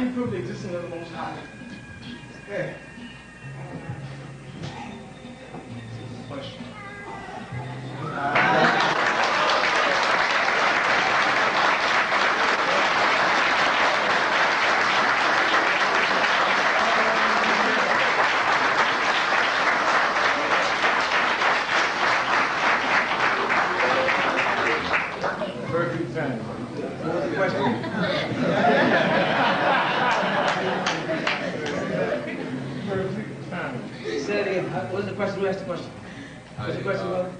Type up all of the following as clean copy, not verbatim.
do you prove the existence of the Most High? Okay. Question. Very few times. What was the question? Say it again. What was the question? Who asked the question? What's the question, brother?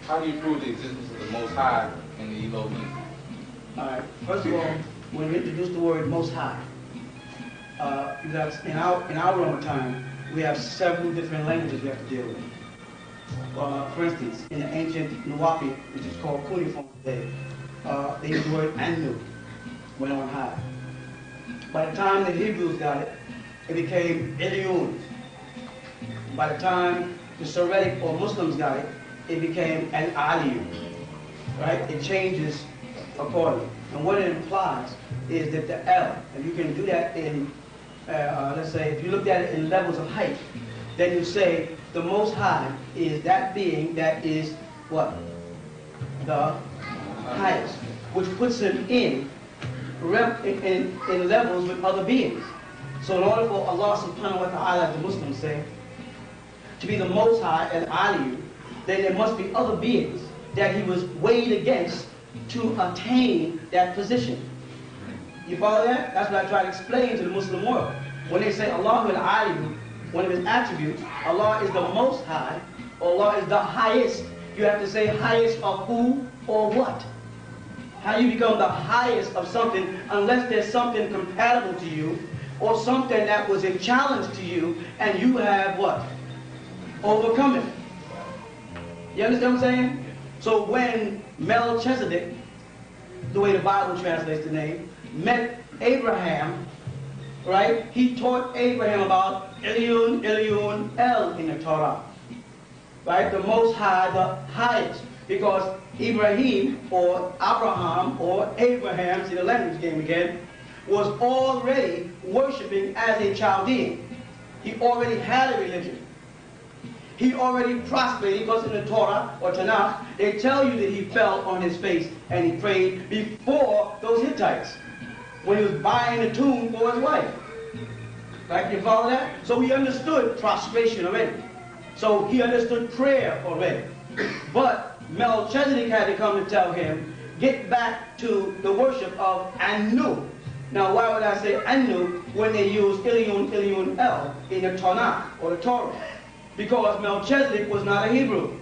How do you prove the existence of the Most High in the Elohim? All right. First of all, when we introduce the word Most High, you got in our Roman time, we have several different languages we have to deal with. For instance, in the ancient Nuwapi, which is called cuneiform today, they use the word Anu, when on high. By the time the Hebrews got it, it became Eliun. By the time the Syriac or Muslims got it, it became an Aliyu. Right? It changes accordingly. And what it implies is that the L, and you can do that in, let's say, if you looked at it in levels of height, then you say the Most High is that being that is what? The highest, which puts him in levels with other beings. So in order for Allah subhanahu wa ta'ala, as the Muslims say, to be the Most High and Aliyu, then there must be other beings that he was weighed against to attain that position. You follow that? That's what I try to explain to the Muslim world. When they say Allah al-Aliyu, one of his attributes, Allah is the Most High, Allah is the highest. You have to say highest of who or what. How you become the highest of something unless there's something compatible to you or something that was a challenge to you and you have what? Overcome it. You understand what I'm saying? So when Melchizedek, the way the Bible translates the name, met Abraham, right? He taught Abraham about Eliun, Eliun, El in the Torah. Right? The Most High, the highest. Because Ibrahim or Abraham or Abraham, see the language game again, was already worshiping as a Chaldean. He already had a religion. He already prospered, because in the Torah or Tanakh, they tell you that he fell on his face and he prayed before those Hittites, when he was buying a tomb for his wife. Right? You follow that? So he understood prostration already. So he understood prayer already. But Melchizedek had to come to tell him, get back to the worship of Anu. Now, why would I say Anu when they use Eliun, Eliun, El in the Tanakh or the Torah? Because Melchizedek was not a Hebrew.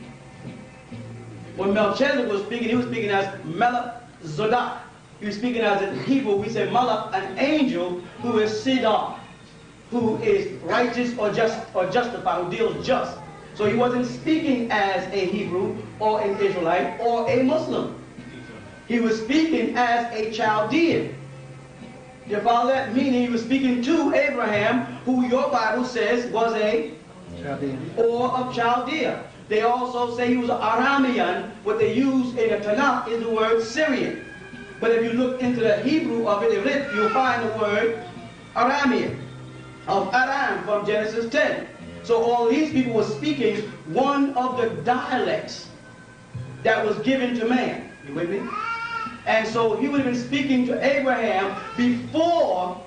When Melchizedek was speaking, he was speaking as Melchizedek. He was speaking as in Hebrew, we say Malach, an angel who is Sidar, who is righteous or justified, who deals just. So he wasn't speaking as a Hebrew or an Israelite or a Muslim. He was speaking as a Chaldean. You follow that? Meaning he was speaking to Abraham, who your Bible says was a Chaldean or of Chaldea. They also say he was an Aramean. What they use in the Tanakh is the word Syrian. But if you look into the Hebrew of it, you'll find the word Aramean, of Aram from Genesis 10. So all these people were speaking one of the dialects that was given to man. You with me? And so he would have been speaking to Abraham before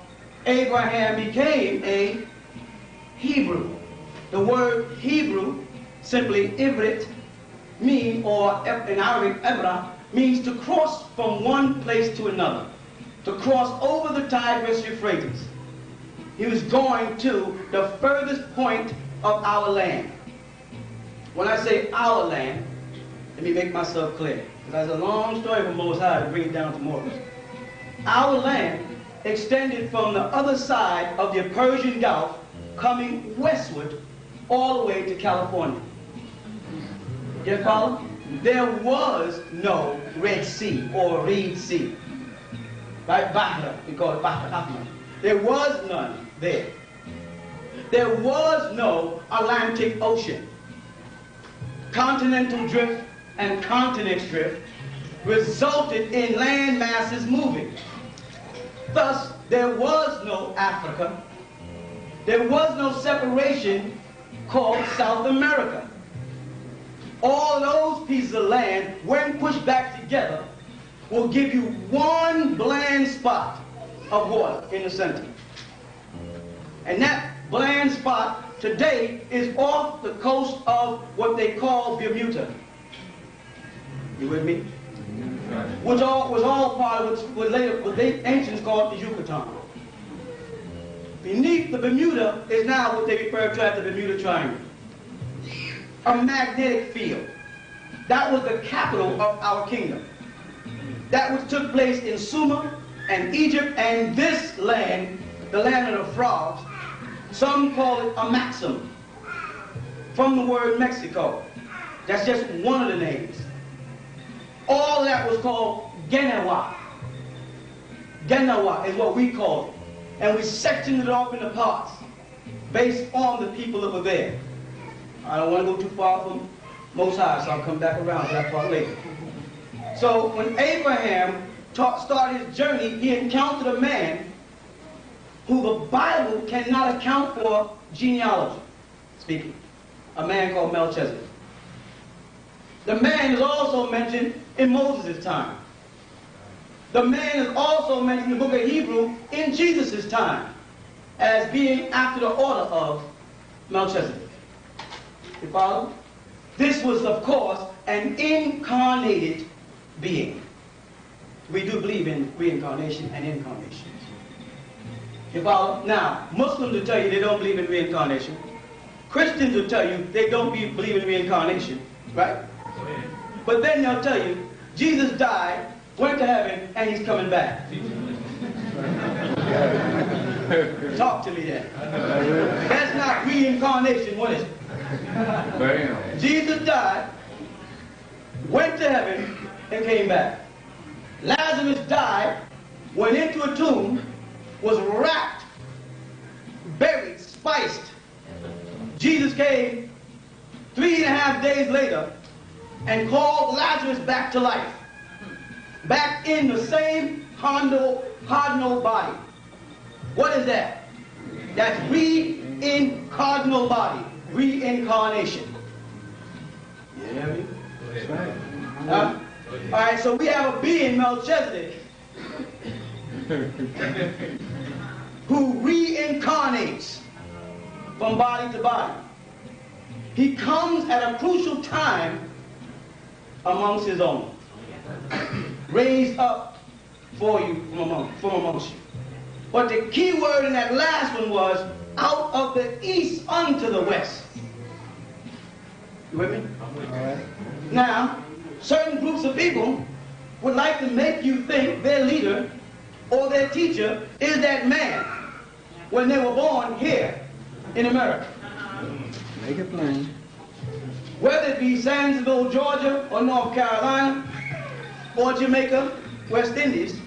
Abraham became a Hebrew. The word Hebrew, simply Ivrit, or in Arabic, Ebra, means to cross from one place to another. To cross over the Tigris Euphrates. He was going to the furthest point of our land. When I say our land, let me make myself clear, because that's a long story from Most High to bring it down to mortals. Our land extended from the other side of the Persian Gulf, coming westward all the way to California. You follow? There was no Red Sea or Reed Sea. Right? Bahra, we call it Bahra Ahmad. There was none there. There was no Atlantic Ocean. Continental drift and continent drift resulted in land masses moving. Thus, there was no Africa. There was no separation called South America. All those pieces of land, when pushed back together, will give you one bland spot of water in the center. And that bland spot today is off the coast of what they call Bermuda. You with me? Which was all part of what the ancients called the Yucatan. Beneath the Bermuda is now what they refer to as the Bermuda Triangle. A magnetic field. That was the capital of our kingdom. That which took place in Sumer and Egypt, and this land, the land of the frogs, some call it a maxim, from the word Mexico. That's just one of the names. All that was called Genewa. Genewa is what we call it. And we sectioned it off into parts based on the people that were there. I don't want to go too far from Most High, so I'll come back around to that part later. So when Abraham started his journey, he encountered a man who the Bible cannot account for genealogy speaking. A man called Melchizedek. The man is also mentioned in Moses' time. The man is also mentioned in the book of Hebrew in Jesus' time as being after the order of Melchizedek. You follow? This was, of course, an incarnated being. We do believe in reincarnation and incarnation. You follow? Now, Muslims will tell you they don't believe in reincarnation. Christians will tell you they don't believe in reincarnation, right? But then they'll tell you Jesus died, went to heaven, and he's coming back. Talk to me then. That's not reincarnation, what is it? Jesus died, went to heaven, and came back. Lazarus died, went into a tomb, was wrapped, buried, spiced. Jesus came 3.5 days later and called Lazarus back to life. Back in the same cardinal body. What is that? That's reincarnal body. Reincarnation. You hear me? All right, so we have a being, Melchizedek, who reincarnates from body to body. He comes at a crucial time amongst his own. Raised up for you from amongst you. But the key word in that last one was out of the east unto the west. You with me? All right. Now, certain groups of people would like to make you think their leader or their teacher is that man when they were born here in America. Make it plain. Whether it be Sandsville, Georgia, or North Carolina, or Jamaica, West Indies,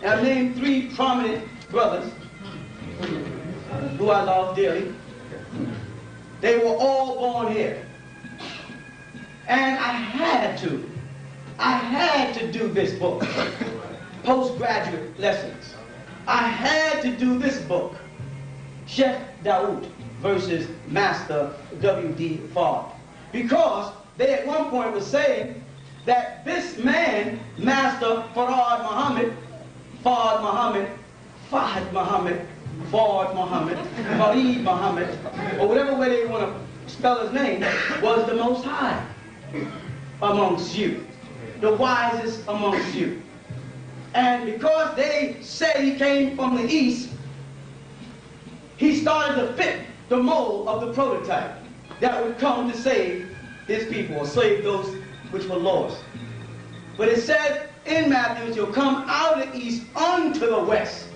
and I've named 3 prominent brothers who I love dearly. They were all born here. And I had to do this book, postgraduate lessons. I had to do this book, Chef Daoud versus Master W.D. Fard. Because they at one point were saying that this man, Master Farad Muhammad, Fard Muhammad, Fahad Muhammad, Fard Muhammad, Farid Muhammad, or whatever way they want to spell his name, was the Most High amongst you, the wisest amongst you. And because they said he came from the east, he started to fit the mold of the prototype that would come to save his people, or save those which were lost. But it said in Matthew, you'll come out of the east unto the west,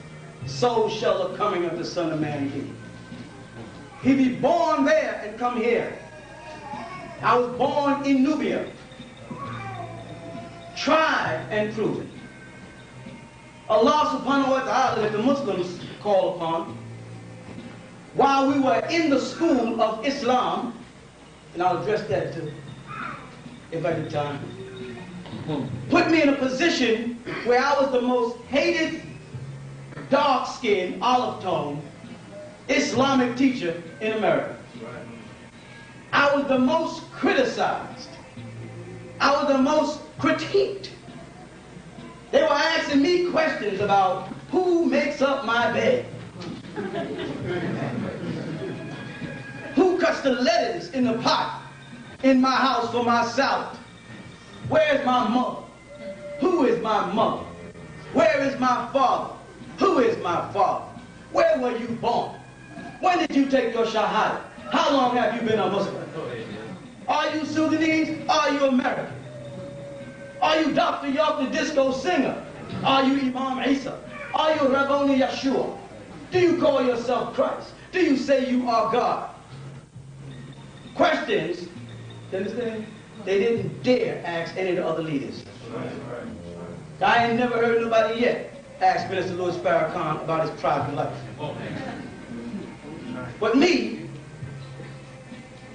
so shall the coming of the Son of Man be. He be born there and come here. I was born in Nubia, tried and proven. Allah subhanahu wa ta'ala, that the Muslims call upon, while we were in the school of Islam, and I'll address that too, if I get time, put me in a position where I was the most hated dark-skinned, olive-toned Islamic teacher in America. I was the most criticized. I was the most critiqued. They were asking me questions about who makes up my bed, who cuts the lettuce in the pot in my house for my salad, where's my mother, who is my mother, where is my father, who is my father, where were you born, when did you take your shahada, how long have you been a Muslim, are you Sudanese, are you American, are you Dr. York the disco singer, are you Imam Isa, are you Rabboni Yeshua, do you call yourself Christ, do you say you are God? Questions, you understand? They didn't dare ask any of the other leaders. I ain't never heard nobody yet ask Minister Louis Farrakhan about his private life. But me,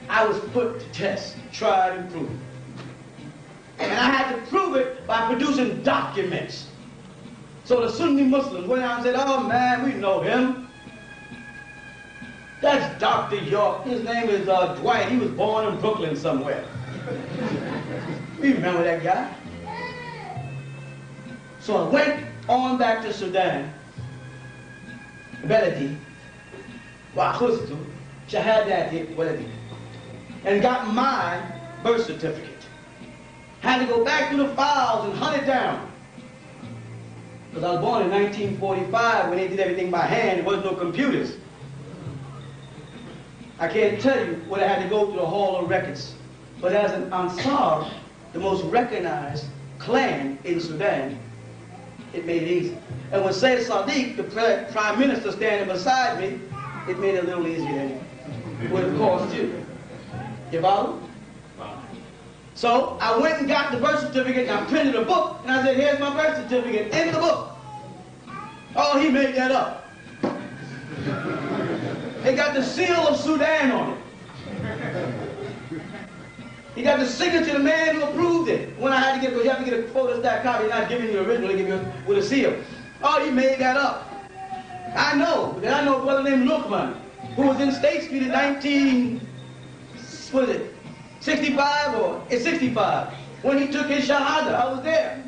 I was put to test, tried and proved. And I had to prove it by producing documents. So the Sunni Muslims went out and said, oh man, we know him. That's Dr. York. His name is Dwight. He was born in Brooklyn somewhere. We remember that guy. So I went on back to Sudan, Beledi, وأخذت شهادة ولدي, and got my birth certificate. Had to go back through the files and hunt it down. Because I was born in 1945 when they did everything by hand. There was no computers. I can't tell you what I had to go through the Hall of Records. But as an Ansar, the most recognized clan in Sudan, it made it easy. And with Sayyid Sadiq, the prime minister, standing beside me, it made it a little easier than it would have cost you. You follow? So I went and got the birth certificate and I printed a book and I said, here's my birth certificate in the book. Oh, he made that up. They got the seal of Sudan on it. He got the signature of the man who approved it. When I had to get, because you have to get a photostat copy, not giving you the original, they give you with a seal. Oh, he made that up. I know, because I know a brother named Lukman, who was in State Street in 65 or 65, when he took his shahada. I was there.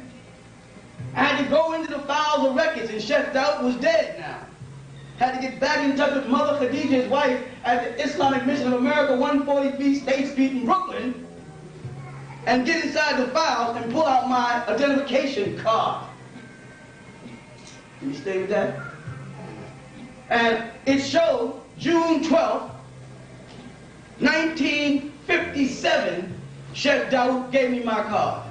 I had to go into the files of records, and Sheikh Daoud was dead now. Had to get back in touch with Mother Khadija, his wife, at the Islamic Mission of America, 143 State Street in Brooklyn, and get inside the files and pull out my identification card. Can you stay with that? And it showed June 12th, 1957, Sheikh Daoud gave me my card.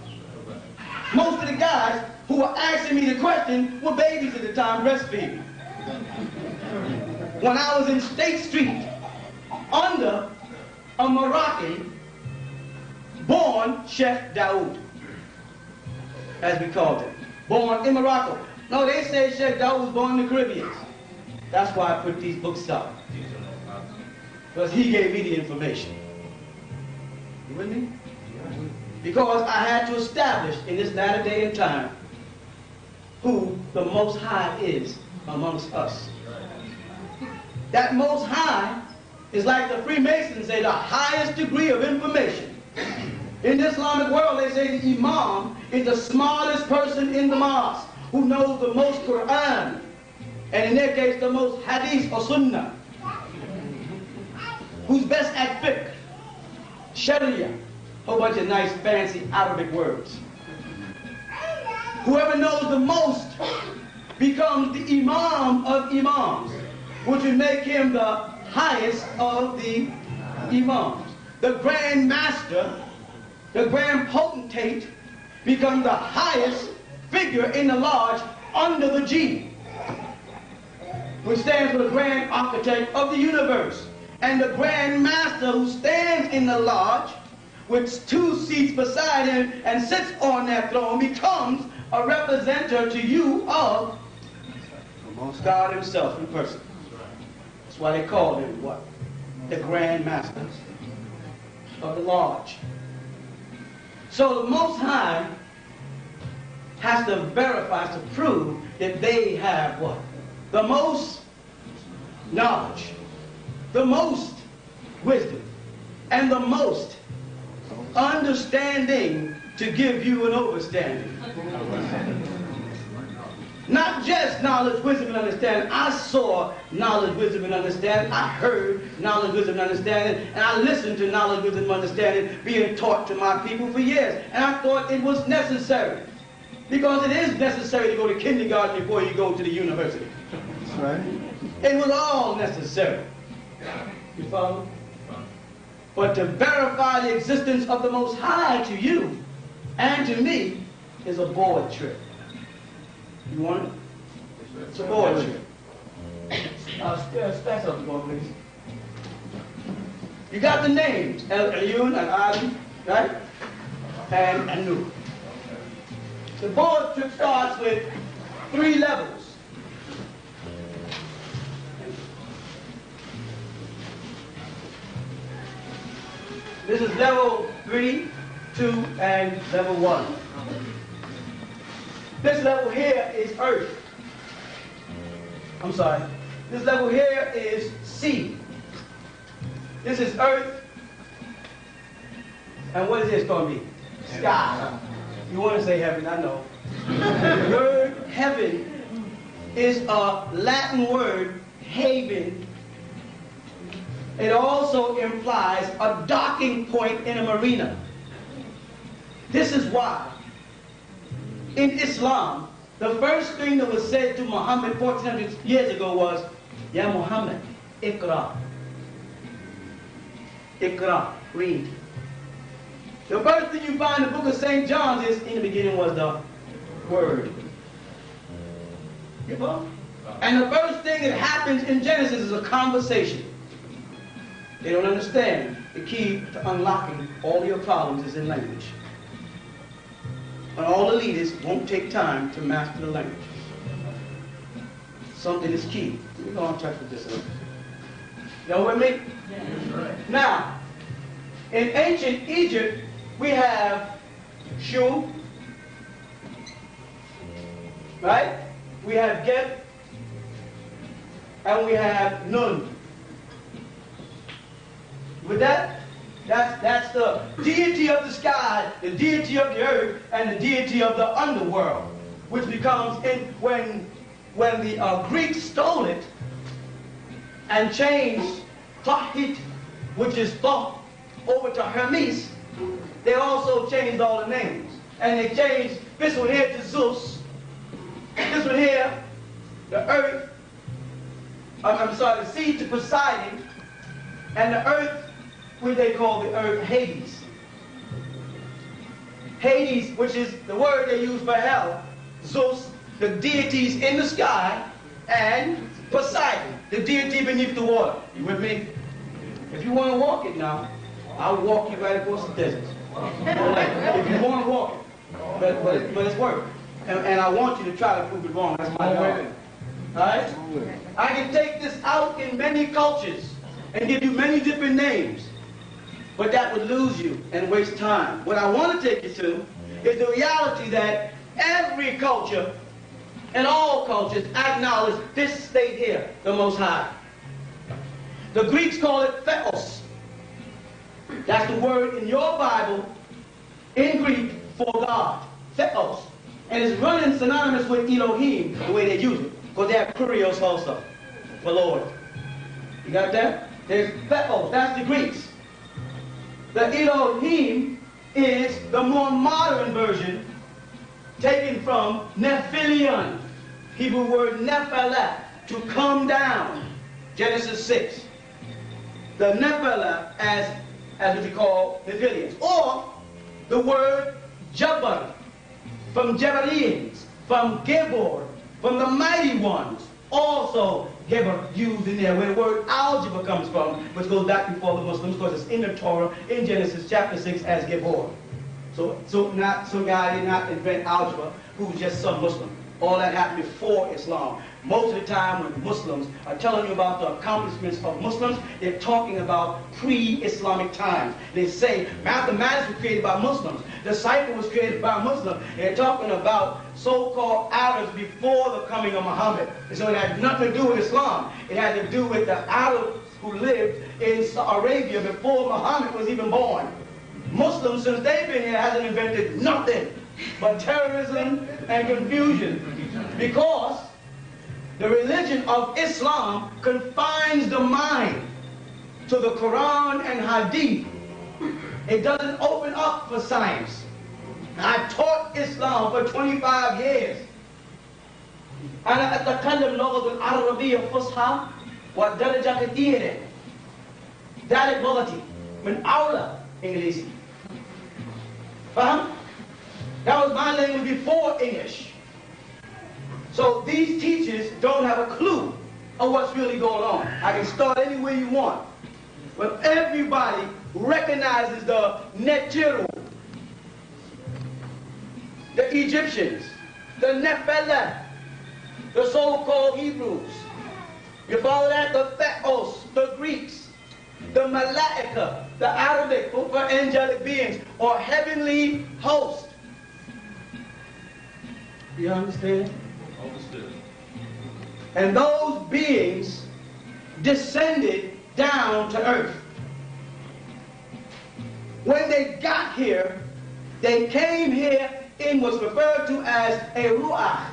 Most of the guys who were asking me the question were babies at the time, breastfeeding. When I was in State Street, under a Moroccan born Sheikh Daoud, as we called him, born in Morocco. No, they say Sheikh Daoud was born in the Caribbean. That's why I put these books out. Because he gave me the information. You with me? Because I had to establish in this latter day and time who the Most High is amongst us. That Most High is like the Freemasons say, the highest degree of information. In the Islamic world, they say the Imam is the smartest person in the mosque, who knows the most Quran, and in their case, the most Hadith or Sunnah, who's best at fiqh, Sharia, a whole bunch of nice fancy Arabic words. Whoever knows the most becomes the Imam of Imams, which would make him the highest of the Imams. The Grand Master, the Grand Potentate, becomes the highest figure in the lodge under the G, which stands for the Grand Architect of the universe. And the Grand Master, who stands in the lodge with two seats beside him and sits on that throne, becomes a representative to you of God himself in person. That's why they call him what? The Grand Master of the lodge. So the Most High has to verify, to prove that they have what? the most knowledge, the most wisdom, and the most understanding to give you an overstanding. Not just knowledge, wisdom, and understanding. I saw knowledge, wisdom, and understanding. I heard knowledge, wisdom, and understanding. And I listened to knowledge, wisdom, and understanding being taught to my people for years. And I thought it was necessary. Because it is necessary to go to kindergarten before you go to the university. That's right. It was all necessary. You follow? But to verify the existence of the Most High to you and to me is a board trip. You want it? It's a board trip. Stand up, please. You got the names, El-Ayun and Ali, right? And Anu. The board trip starts with 3 levels. This is level 3, 2, and level 1. This level here is earth. I'm sorry. This level here is sea. This is earth. And what is this going to be? Sky. You want to say heaven, I know. The word heaven is a Latin word, haven. It also implies a docking point in a marina. This is why in Islam, the first thing that was said to Muhammad 1400 years ago was, Ya Muhammad, Iqra. Iqra, read. The first thing you find in the book of St. John's is, in the beginning was the Word. You know? And the first thing that happens in Genesis is a conversation. They don't understand. The key to unlocking all your problems is in language. And all the leaders won't take time to master the language. Something is key. We're going to touch with this a little bit. Y'all with me? Yeah. Now, in ancient Egypt, we have Shu, right? We have Geb, and we have Nun. With that, that's the deity of the sky, the deity of the earth, and the deity of the underworld, which becomes, when the Greeks stole it and changed Tahit, which is Thoth, over to Hermes, they also changed all the names. And they changed this one here to Zeus, this one here, the earth, the sea to Poseidon, and the earth, which they call the earth, Hades. Hades, which is the word they use for hell. Zeus, the deities in the sky, and Poseidon, the deity beneath the water. You with me? If you want to walk it now, I'll walk you right across the desert. If you want to walk it. But it's work. And I want you to try to prove it wrong. That's my job. Alright? I can take this out in many cultures and give you many different names. But that would lose you and waste time. What I want to take you to is the reality that every culture and all cultures acknowledge this state here, the Most High. The Greeks call it Theos. That's the word in your Bible, in Greek, for God. Theos. And it's running synonymous with Elohim, the way they use it. Because they have Kurios also, for Lord. You got that? There's Theos, that's the Greeks. The Elohim is the more modern version taken from Nephilion. Hebrew word Nephilah, to come down. Genesis 6. The Nephilah as what we call Nephilians. Or the word Jabbar, from Jabarians, from Gebor, from the mighty ones. Also Gebor used in there, where the word algebra comes from, which goes back before the Muslims, because it's in the Torah, in Genesis chapter 6 as Gebor. So God did not invent algebra, who was just some Muslim. All that happened before Islam. Most of the time when Muslims are telling you about the accomplishments of Muslims, they're talking about pre-Islamic times. They say mathematics was created by Muslims. The cipher was created by Muslims. They're talking about so-called Arabs before the coming of Muhammad. And so it had nothing to do with Islam. It had to do with the Arabs who lived in Arabia before Muhammad was even born. Muslims, since they've been here, hasn't invented nothing but terrorism and confusion, because the religion of Islam confines the mind to the Quran and Hadith. It doesn't open up for science. I've taught Islam for 25 years. أنا أتكلم اللغة العربية الفصحى والدرجة كثيرة. ذلك لغتي من أولى إنجليزي. فهم؟ That was my language before English. So these teachers don't have a clue of what's really going on. I can start anywhere you want. But everybody recognizes the Netiru, the Egyptians, the Nephilim, the so-called Hebrews. You follow that? The Theos, the Greeks, the Malachi, the Arabic for angelic beings, or heavenly hosts. You understand? Understood. And those beings descended down to earth. When they got here, they came here in what's referred to as a ru'ah,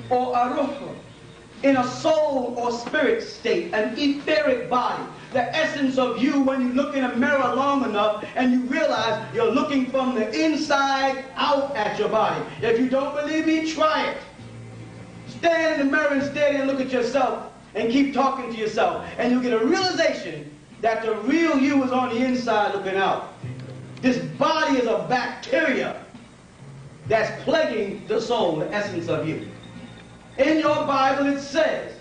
or a ruh, in a soul or spirit state, an etheric body. The essence of you when you look in a mirror long enough and you realize you're looking from the inside out at your body. If you don't believe me, try it. Stand in the mirror and stare and look at yourself and keep talking to yourself. And you'll get a realization that the real you is on the inside looking out. This body is a bacteria that's plaguing the soul, the essence of you. In your Bible it says,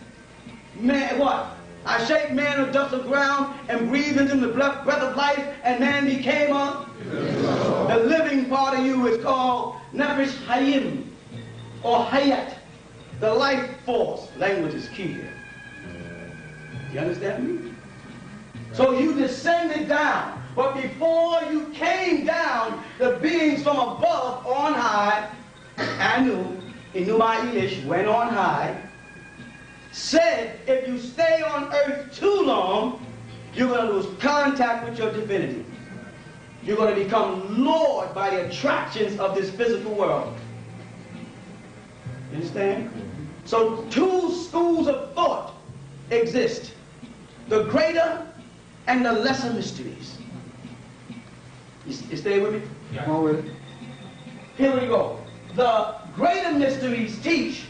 man, what? I shaped man of dust of ground and breathed into him the breath of life, and man became a... The living part of you is called Nefesh Hayim, or Hayat, the life force. Language is key here. You understand me? So you descended down, but before you came down, the beings from above on high, Anu, Inuma Elish, went on high, said if you stay on earth too long, you're going to lose contact with your divinity. You're going to become lured by the attractions of this physical world. You understand? So two schools of thought exist. The greater and the lesser mysteries. You stay with me? Come on with it. Here we go. The greater mysteries teach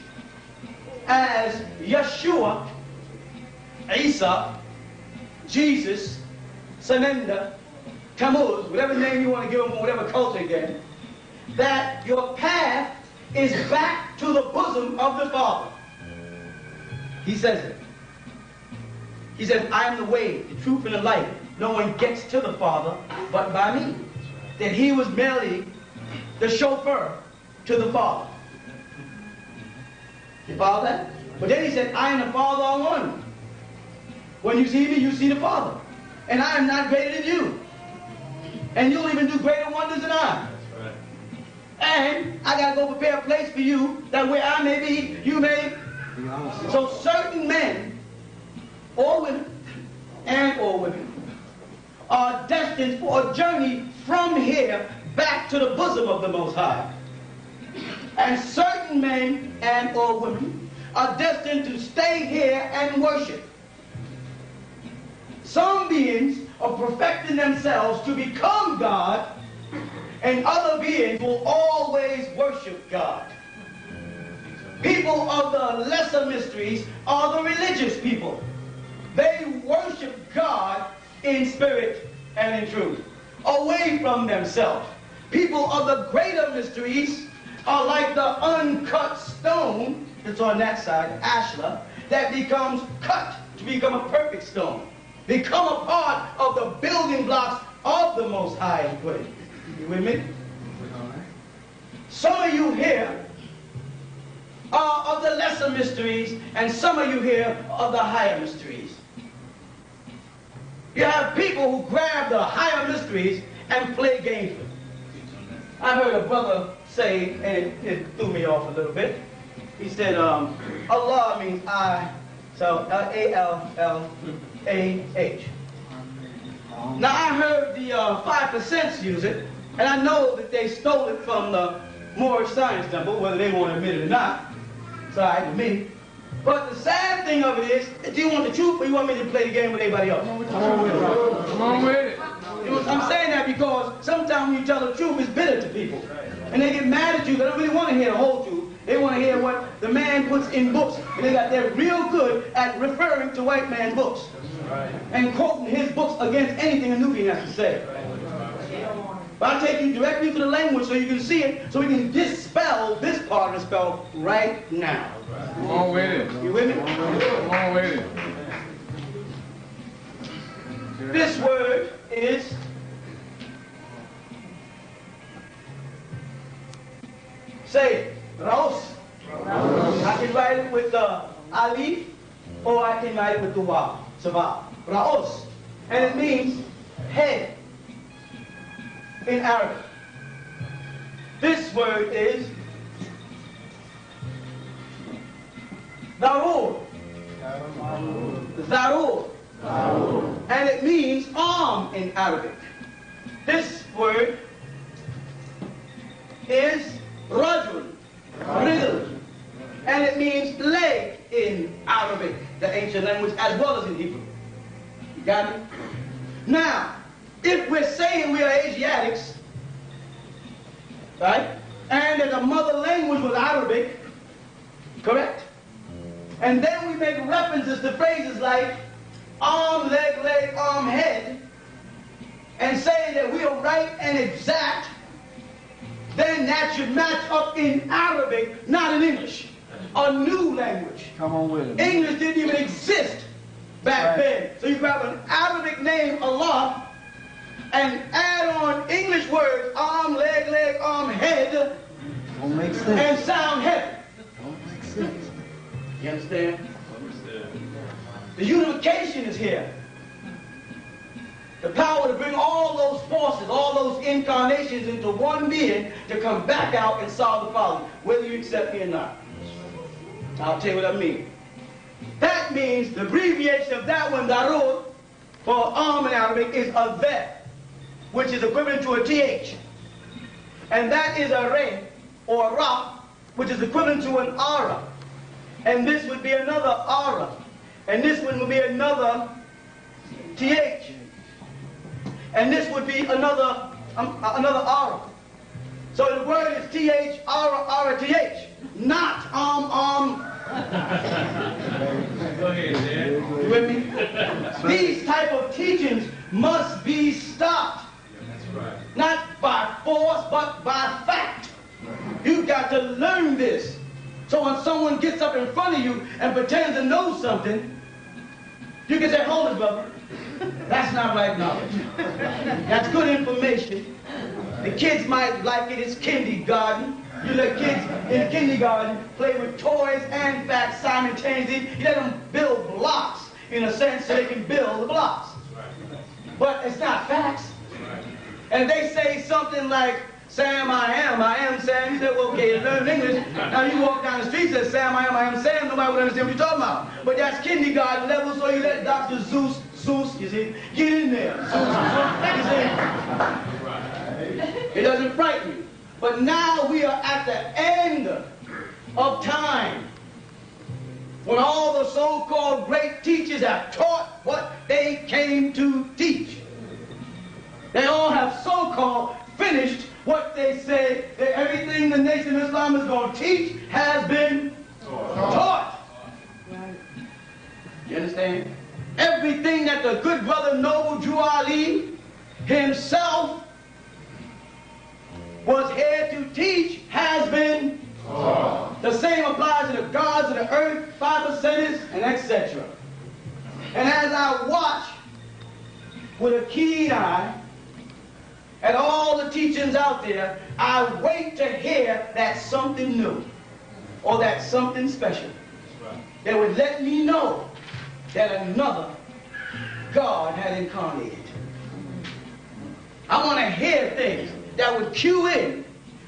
as Yeshua, Isa, Jesus, Sananda, Tammuz, whatever name you want to give them, whatever culture again, that your path is back to the bosom of the Father. He says it. He says, I am the way, the truth, and the life. No one gets to the Father but by me. That he was merely the chauffeur to the Father. You follow that? But then he said, I and the Father are one. When you see me, you see the Father. And I am not greater than you. And you'll even do greater wonders than I. That's right. And I got to go prepare a place for you, that where I may be, you may. So certain men, or women, are destined for a journey from here back to the bosom of the Most High. And certain men and or women are destined to stay here and worship. Some beings are perfecting themselves to become God, and other beings will always worship God. People of the lesser mysteries are the religious people. They worship God in spirit and in truth, away from themselves. People of the greater mysteries are like the uncut stone that's on that side, ashla, that becomes cut to become a perfect stone. Become a part of the building blocks of the Most High and put it. You with me? Some of you here are of the lesser mysteries, and some of you here are of the higher mysteries. You have people who grab the higher mysteries and play games with them. I heard a brother say, and it threw me off a little bit. He said, Allah means I, so A-L-L-A-H. Now I heard the 5% use it, and I know that they stole it from the Moorish Science Temple, whether they want to admit it or not. It's all right with me. But the sad thing of it is, do you want the truth or you want me to play the game with everybody else? Come on with it. Come on with it. I'm saying that because sometimes when you tell the truth, it's bitter to people. And they get mad at you. They don't really want to hear the whole truth. They want to hear what the man puts in books. And they're real good at referring to white man's books. And quoting his books against anything a Nubian has to say. But I'll take you directly to the language so you can see it, so we can dispel this part of the spell right now. Come on with it. You with me? Come on with it. This word is say it. Raus. I can write it with the alif, or I can write it with the waw. Sabah. Raus. And it means head in Arabic. This word is darur. Darur. And it means arm in Arabic. This word is rajul, riddle, and it means leg in Arabic, the ancient language, as well as in Hebrew. You got me? Now, if we're saying we are Asiatics, right, and that the mother language was Arabic, correct? And then we make references to phrases like arm, leg, arm, head, and say that we are right and exact, then that should match up in Arabic, not in English. A new language. Come on with it. English didn't even exist back then. So you grab an Arabic name, Allah, and add on English words, arm, leg, arm, head, Don't make sense. and sound heavy. Don't make sense. You understand? The unification is here. The power to bring all those forces, all those incarnations into one being to come back out and solve the problem, whether you accept me or not. I'll tell you what I mean. That means the abbreviation of that one, darur, for arm in Arabic is a vet, which is equivalent to a th. And that is a re, or a ra, which is equivalent to an ara. And this would be another ara. And this one would be another th. And this would be another ara. So the word is th, ara, th. Not arm. Go ahead, Dad. You with me? These type of teachings must be stopped. That's right. Not by force, but by fact. You've got to learn this. So when someone gets up in front of you and pretends to know something, you can say, hold it, brother. That's not right knowledge. That's good information. The kids might like it. It's kindergarten. You let kids in kindergarten play with toys and facts simultaneously. You let them build blocks, in a sense, so they can build the blocks. But it's not facts. And they say something like, Sam, I am Sam. You said, well, okay, you learn English. Now you walk down the street and say, Sam, I am Sam. Nobody would understand what you're talking about. But that's kindergarten level, so you let Dr. Zeus, you see, get in there. You see? It doesn't frighten you. But now we are at the end of time, when all the so-called great teachers have taught what they came to teach. They all have so-called finished what they say, that everything the Nation of Islam is going to teach has been taught. You understand? Everything that the good brother Noble Drew Ali himself was here to teach has been taught. The same applies to the gods of the earth, 5%ers, and etc. And as I watch with a keen eye at all the teachings out there, I wait to hear that something new. or that something special that would let me know that another God had incarnated. I want to hear things that would cue in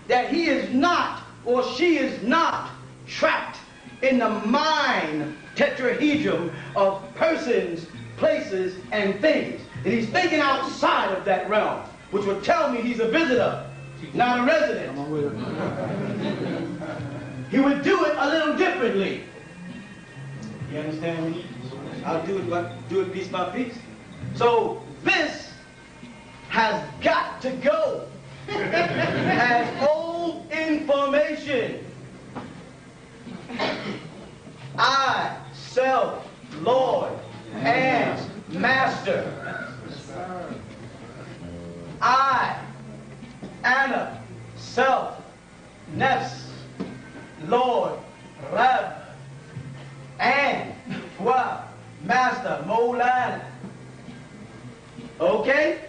that he is not or she is not trapped in the mind tetrahedron of persons, places, and things. And he's thinking outside of that realm, which would tell me he's a visitor, not a resident. He would do it a little differently. You understand me? I'll do it piece by piece. So this has got to go as old information. I, self, Lord, and Master. I, Anna, self, Nefs, Lord, Rab, and Wa, Master, Molan. Okay?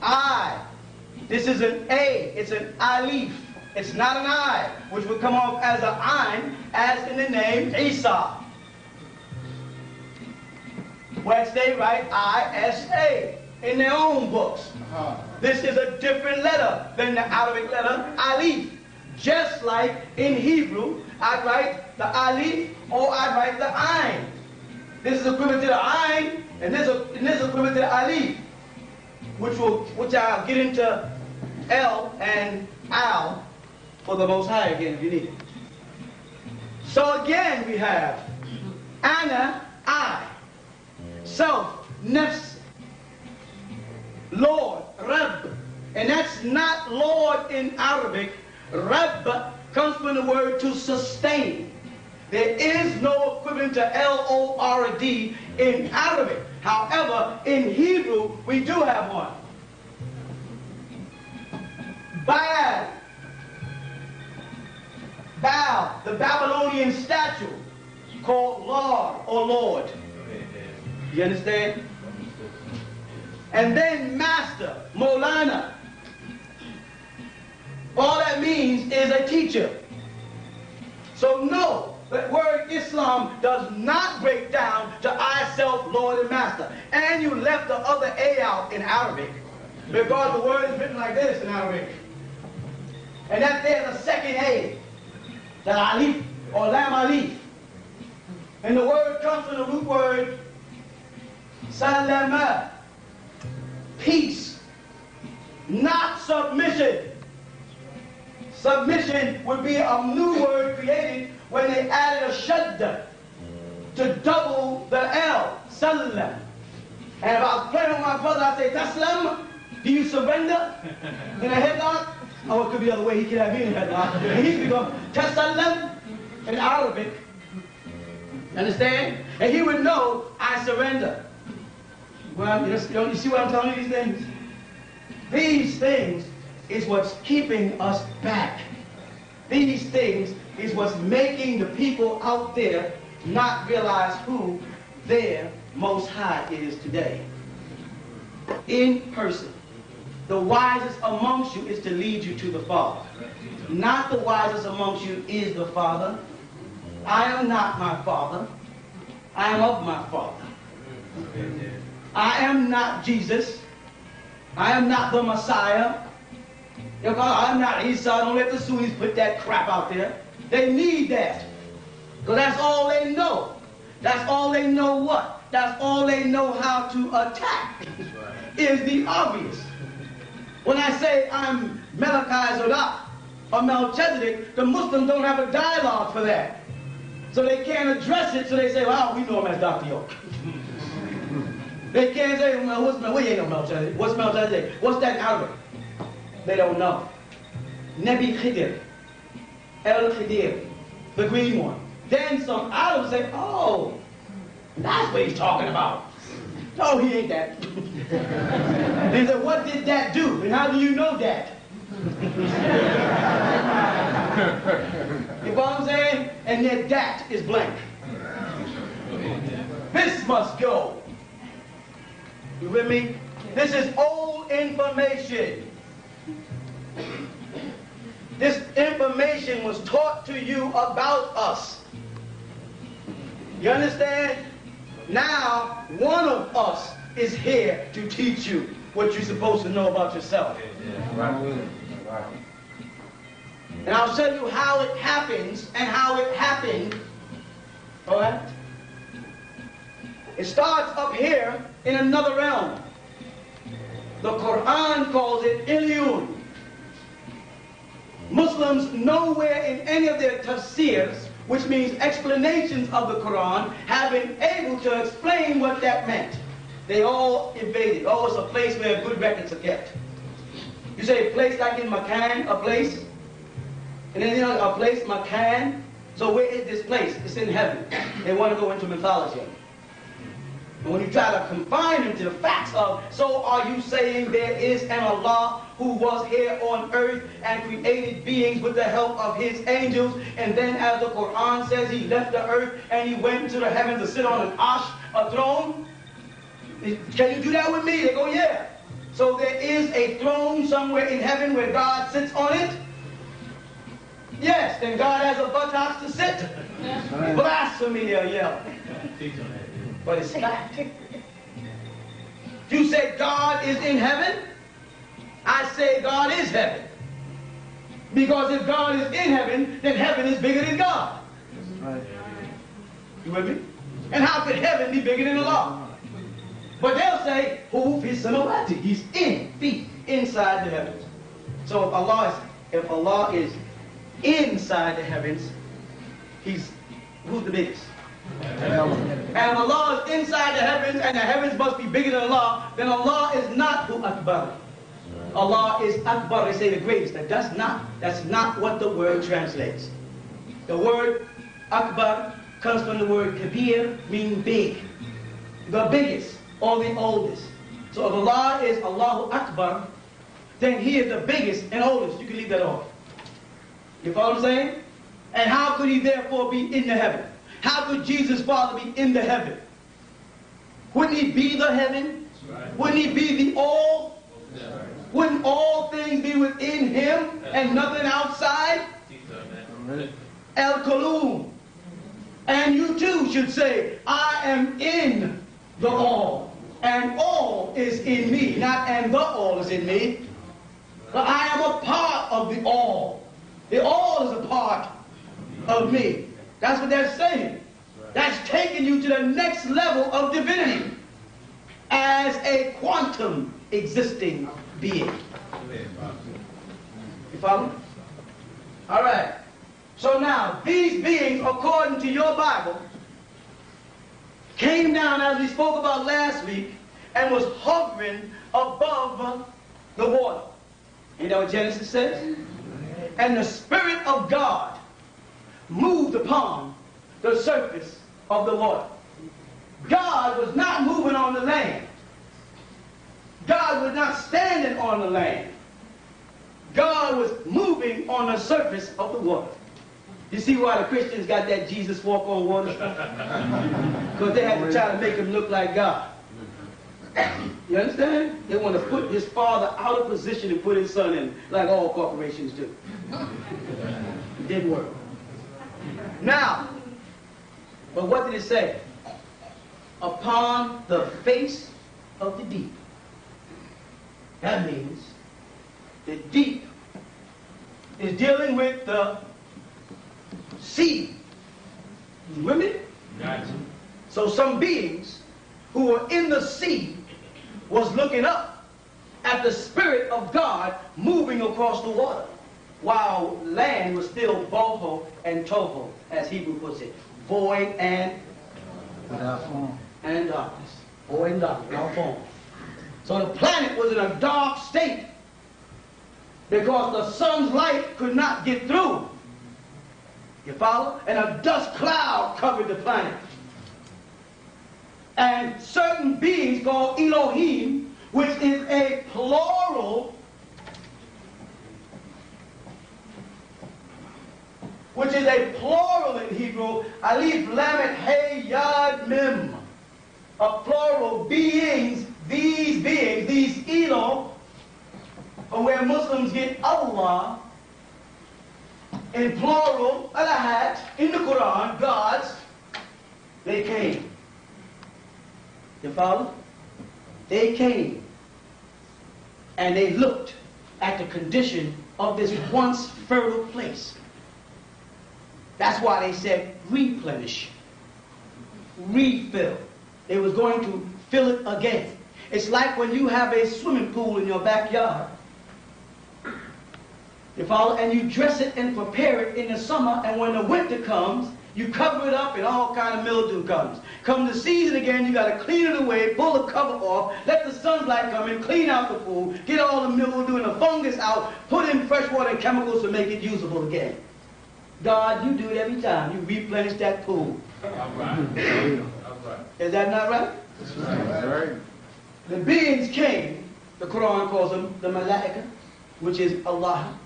I. This is an A. It's an alif. It's not an I, which would come off as an ein, as in the name Isa. Where they write I-S-A in their own books. This is a different letter than the Arabic letter alif. Just like in Hebrew, I'd write the alif or I'd write the ein. This is equivalent to the ein, and this is equivalent to the alif, which I'll get into L and Al for the Most High again if you need it. So again we have Ana, I, self, Nefs, Lord, Rab, and that's not Lord in Arabic. Rab comes from the word to sustain. There is no equivalent to L-O-R-D in Arabic. However, in Hebrew, we do have one. Baal. Baal, the Babylonian statue called Lord or Lord. You understand? And then Master, Molana. All that means is a teacher. So no, the word Islam does not break down to I, self, Lord, and Master. And you left the other A out in Arabic because the word is written like this in Arabic. And that there's a second A, the alif or lam alif. And the word comes from the root word salama, peace, not submission. Submission would be a new word created when they added a shadda to double the L, salam. And if I was playing with my brother, I'd say, Taslam, do you surrender? In a headlock? Oh, it could be the other way. He could have me in a headlock. And he could go, Taslam, in Arabic. Understand? And he would know, I surrender. Well, you see what I'm telling you, these things? These things is what's keeping us back. These things is what's making the people out there not realize who their Most High is today. In person. The wisest amongst you is to lead you to the Father. Not the wisest amongst you is the Father. I am not my Father. I am of my Father. I am not Jesus. I am not the Messiah. I'm not Isa. Don't let the Sunnis put that crap out there. They need that. Because that's all they know. That's all they know what? That's all they know how to attack. Is the obvious. When I say I'm Malachi Zodak or Melchizedek, the Muslims don't have a dialogue for that. So they can't address it, so they say, well, we know him as Dr. York. They can't say, well, we ain't no Melchizedek. What's Melchizedek? What's that in Arabic? They don't know. Nebi Khidir, El Khidir, the green one. Then some Arabs say, oh, that's what he's talking about. No, he ain't that. They said, what did that do? And how do you know that? You know what I'm saying? And then that is blank. This must go. You with me? This is old information. This information was taught to you about us. You understand? Now, one of us is here to teach you what you're supposed to know about yourself. And I'll tell you how it happens and how it happened. All right? It starts up here in another realm. The Quran calls it ilyun. Muslims nowhere in any of their tafsirs, which means explanations of the Quran, have been able to explain what that meant. They all evaded. Oh, it's a place where good records are kept. You say a place like in Makan, a place, and then a place, Makan. So where is this place? It's in heaven. They want to go into mythology. And when you try to confine them to the facts of, so are you saying there is an Allah who was here on earth and created beings with the help of his angels, and then as the Quran says, he left the earth and he went into the heavens to sit on an arsh, a throne? Can you do that with me? They go, yeah. So there is a throne somewhere in heaven where God sits on it? Yes, then God has a buttocks to sit. Blasphemy, they'll yell. But it's fact. You say God is in heaven? I say God is heaven. Because if God is in heaven, then heaven is bigger than God. You with me? And how could heaven be bigger than Allah? But they'll say, who is samawati? He's inside the heavens. So if Allah is inside the heavens, who's the biggest? And Allah is inside the heavens, and the heavens must be bigger than Allah, then Allah is not Hu Akbar. Allah is Akbar, they say the greatest. That's not what the word translates. The word Akbar comes from the word Kabir, meaning big. The biggest, or the oldest. So if Allah is Allahu Akbar, then he is the biggest and oldest. You can leave that off. You follow what I'm saying? And how could he therefore be in the heaven? How could Jesus' Father be in the heaven? Wouldn't he be the heaven? Wouldn't he be the all? Wouldn't all things be within him and nothing outside? El-Kalum. And you too should say, I am in the all. And all is in me. Not and the all is in me. But I am a part of the all. The all is a part of me. That's what they're saying. That's taking you to the next level of divinity as a quantum existing being. You follow? All right. So now, these beings, according to your Bible, came down, as we spoke about last week, and was hovering above the water. You know what Genesis says? And the Spirit of God moved upon the surface of the water. God was not moving on the land. God was not standing on the land. God was moving on the surface of the water. You see why the Christians got that Jesus walk on water? Because they had to try to make him look like God. You understand? They want to put his father out of position and put his son in, like all corporations do. It didn't work. Now, but what did it say? Upon the face of the deep. That means the deep is dealing with the sea. You with me? Gotcha. So some beings who were in the sea was looking up at the Spirit of God moving across the water, while land was still boho and toho, as Hebrew puts it, void and Without darkness. Void and darkness, without form. So the planet was in a dark state because the sun's light could not get through. You follow? And a dust cloud covered the planet. And certain beings called Elohim, which is a plural, in Hebrew, alif, lamet, hey, yad, mim. A plural beings, these Elo, from where Muslims get Allah, in plural, al-ahad, in the Quran, gods, they came. You follow? They came and they looked at the condition of this once fertile place. That's why they said replenish, refill. They was going to fill it again. It's like when you have a swimming pool in your backyard. You follow? And you dress it and prepare it in the summer, and when the winter comes, you cover it up and all kind of mildew comes. Come the season again, you got to clean it away, pull the cover off, let the sunlight come in, clean out the pool, get all the mildew and the fungus out, put in fresh water and chemicals to make it usable again. God, you do it every time. You replenish that pool. All right. All right. Is that not right? That's right. The beings came, the Quran calls them the Malachi, which is Allah,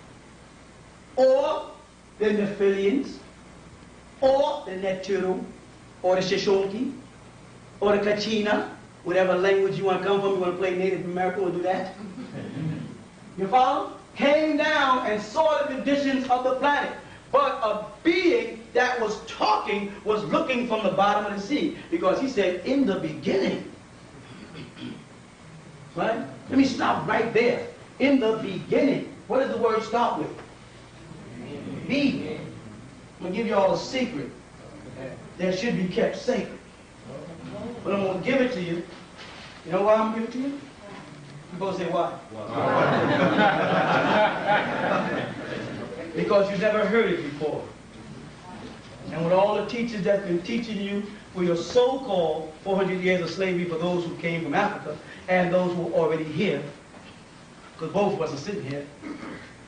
or the Nephilians, or the Neturu, or the Shishonki, or the Kachina, whatever language you want to come from. You want to play Native American, we'll do that. You follow? Came down and saw the conditions of the planet. But a being that was talking was looking from the bottom of the sea, because he said, in the beginning. Right? Let me stop right there. In the beginning. What does the word start with? Be. I'm going to give you all a secret that should be kept sacred. But I'm going to give it to you. You know why I'm going to give it to you? You both say why? Because you've never heard it before. And with all the teachers that's been teaching you for your so-called 400 years of slavery for those who came from Africa and those who are already here, because both of us are sitting here,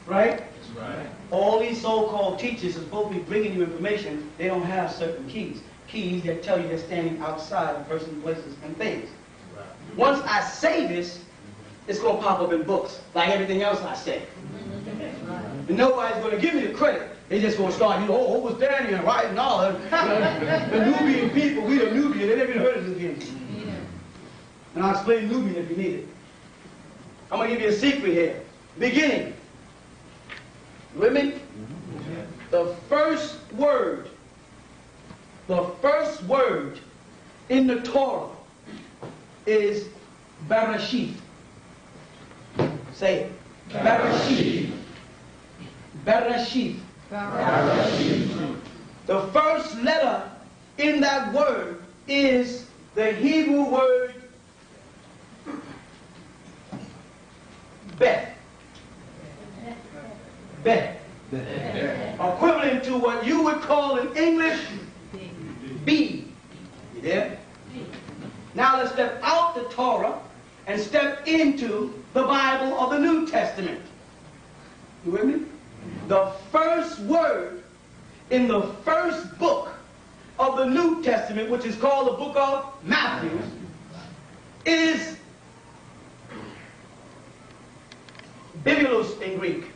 right? That's right. All these so-called teachers are supposed to be bringing you information. They don't have certain keys. Keys that tell you they're standing outside of persons, places, and things. Right. Once I say this, it's going to pop up in books, like everything else I say. And nobody's going to give me the credit. They're just going to start, who was down here writing all of the Nubian people, we the Nubian, they never even heard of this again. And I'll explain Nubian if you need it. I'm going to give you a secret here. Beginning. You with me? The first word in the Torah is Bereshit. Say it. Bereshit. Bereshit. The first letter in that word is the Hebrew word Bet. Bet. Equivalent to what you would call in English B. You there? Now let's step out the Torah and step into the Bible or the New Testament. You with me? The first word in the first book of the New Testament, which is called the book of Matthew, is Bibulus in Greek.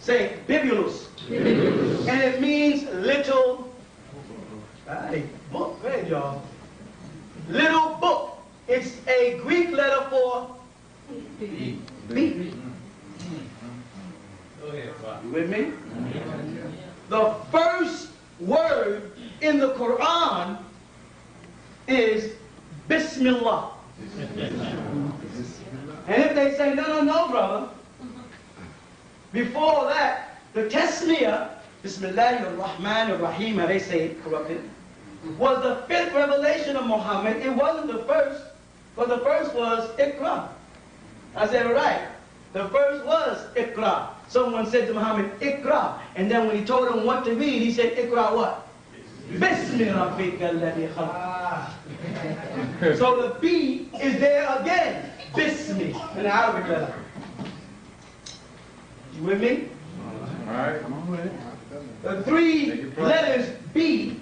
Say Bibulus. Bibulus. And it means little book. Hey, y'all. Little book. It's a Greek letter for B. Go ahead, Bob. You with me? The first word in the Quran is Bismillah. And if they say, no, brother, before that, the Tasmiyah, Bismillahir Rahmanir Rahim, how they say it corrupted, was the fifth revelation of Muhammad. It wasn't the first, but the first was Iqra. I said it right. The first was Iqra. Someone said to Muhammad, Iqra. And then when he told him what to read, he said, Iqra what? Bismi rabbika alladhi khalaq. So the B is there again. Bismi. In the Arabic letter. You with me? All right. I'm with it. The three letters B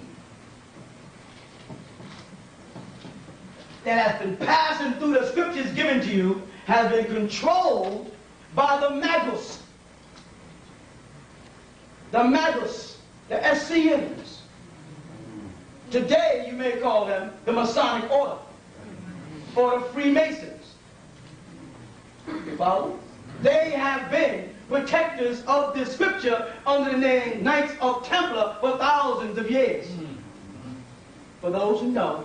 that has been passing through the scriptures given to you has been controlled by the Magus. The Magus, the Essenes. Today you may call them the Masonic Order or the Freemasons. You follow? They have been protectors of the scripture under the name Knights of Templar for thousands of years. For those who know.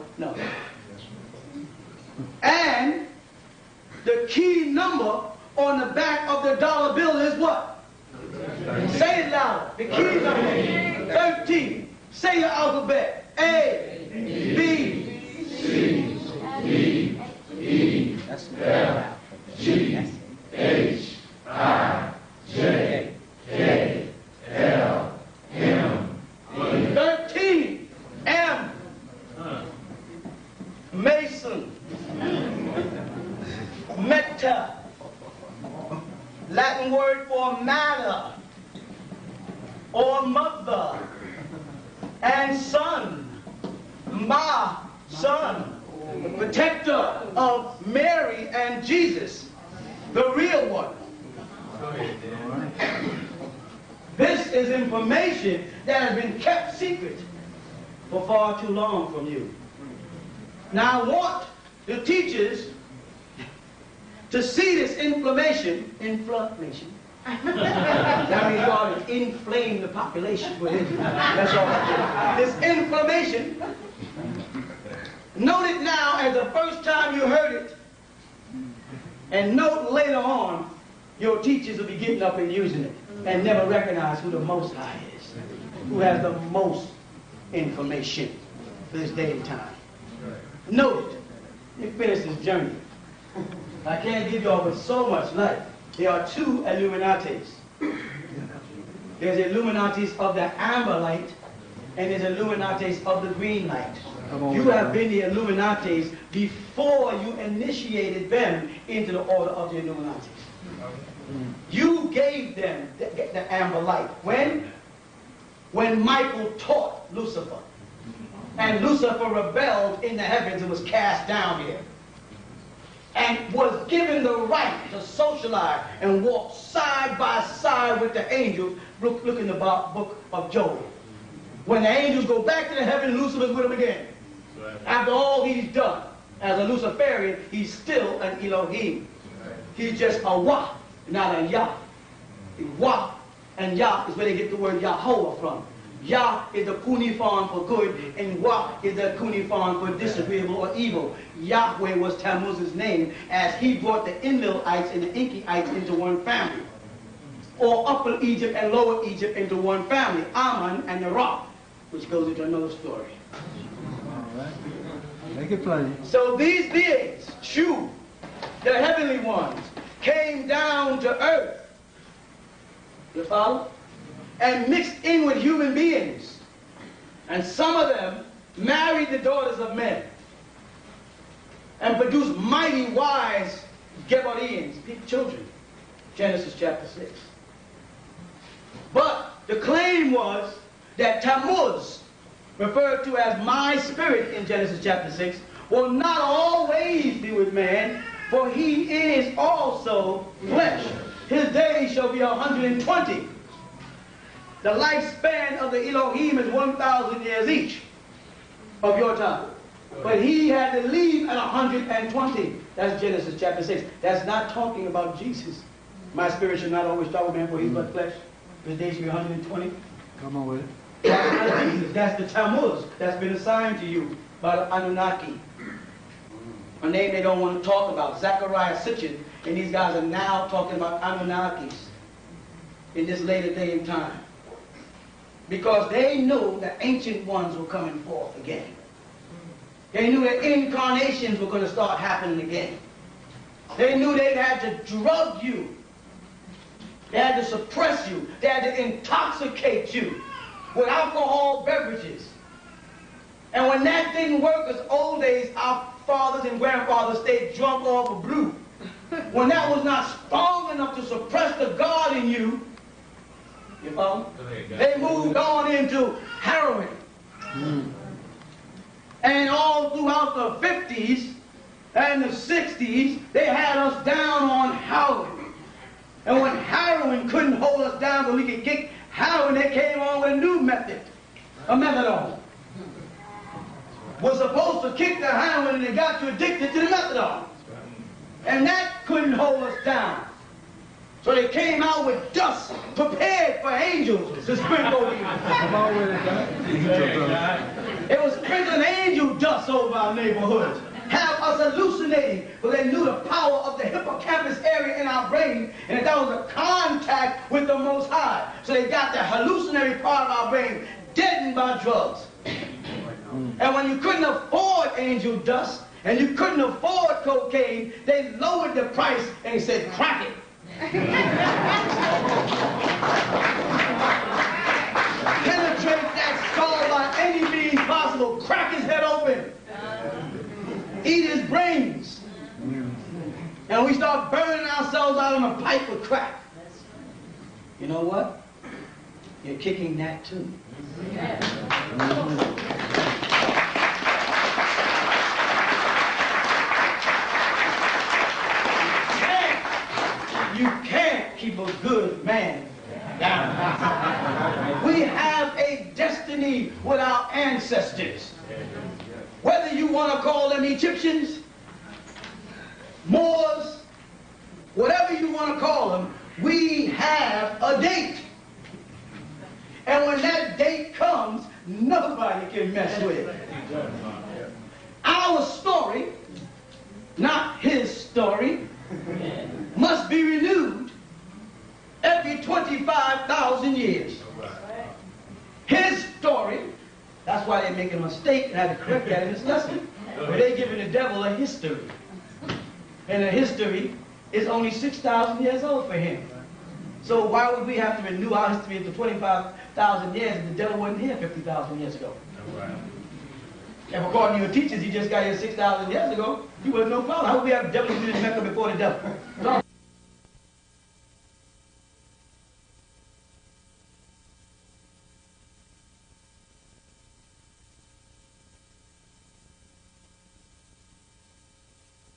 And the key number on the back of the dollar bill is what? Say it louder. The key number 13. Say your alphabet. A, B, C, D, E, F, G, H, I, J, K, L, M, 13. M. Mason. Meta. Latin word for matter or mother. And son. Ma, son. The protector of Mary and Jesus. The real one. This is information that has been kept secret for far too long from you. Now I want the teachers to see this inflammation. That means you ought to inflame the population with it. That's all. This inflammation. Note it now as the first time you heard it, and note later on your teachers will be getting up and using it and never recognize who the Most High is, who has the most information for this day and time. Note it. You finish this journey. I can't give you all but so much light. There are two Illuminatis. There's the Illuminatis of the amber light, and there's Illuminatis of the green light. You have been the Illuminatis before you initiated them into the order of the Illuminatis. You gave them the amber light. When? When Michael taught Lucifer. And Lucifer rebelled in the heavens and was cast down here. And was given the right to socialize and walk side by side with the angels. Look in the book of Job. When the angels go back to the heaven, Lucifer's with them again. After all he's done, as a Luciferian, he's still an Elohim. He's just a Wah, not a Yah. Wah and Yah is where they get the word Yahweh from. Yah is the cuneiform for good, and Wah is the cuneiform for disagreeable or evil. Yahweh was Tammuz's name, as he brought the Enlilites and the Inkyites into one family, or Upper Egypt and Lower Egypt into one family, Ammon and the Rock, which goes into another story. All right. Make it plain. So these beings, Shu, the heavenly ones, came down to earth. You follow? And mixed in with human beings. And some of them married the daughters of men and produced mighty wise Gebareans, children. Genesis chapter 6. But the claim was that Tammuz, referred to as my spirit in Genesis chapter 6, will not always be with man, for he is also flesh. His days shall be 120. The lifespan of the Elohim is 1,000 years each of your time. But he had to leave at 120. That's Genesis chapter 6. That's not talking about Jesus. My spirit should not always talk with man, for he's but flesh. His days should be 120. Come on with it. That's not Jesus. That's the Tammuz that's been assigned to you by the Anunnaki. A name they don't want to talk about. Zechariah Sitchin and these guys are now talking about Anunnakis in this later day and time. Because they knew the ancient ones were coming forth again. They knew that incarnations were going to start happening again. They knew they had to drug you. They had to suppress you. They had to intoxicate you with alcohol beverages. And when that didn't work, as old days, our fathers and grandfathers stayed drunk off of blue. When that was not strong enough to suppress the God in you, you follow? They moved on into heroin. And all throughout the 50s and the 60s, they had us down on heroin. And when heroin couldn't hold us down so we could kick heroin, they came on with a new method, a methadone. Was supposed to kick the heroin and they got you addicted to the methadone. And that couldn't hold us down. So they came out with dust prepared for angels to sprinkle over you. Come on with it, Doc. It was sprinkling angel dust over our neighborhoods. Have us hallucinating, but they knew the power of the hippocampus area in our brain, and that was a contact with the Most High. So they got the hallucinatory part of our brain deadened by drugs. And when you couldn't afford angel dust, and you couldn't afford cocaine, they lowered the price and said, crack it. Penetrate that skull by any means possible. Crack his head open. Eat his brains. And we start burning ourselves out on a pipe with crack. You know what? You're kicking that too. You can't keep a good man down. We have a destiny with our ancestors. Whether you want to call them Egyptians, Moors, whatever you want to call them, we have a date. And when that date comes, nobody can mess with it. Our story, not his story, must be renewed every 25,000 years. His story, that's why they make a mistake and have to correct that in this lesson. They're giving the devil a history. And the history is only 6,000 years old for him. So why would we have to renew our history after 25,000 years if the devil wasn't here 50,000 years ago? If according to your teachers, he just got here 6,000 years ago, he was no problem. How would we have devils in Mecca before the devil?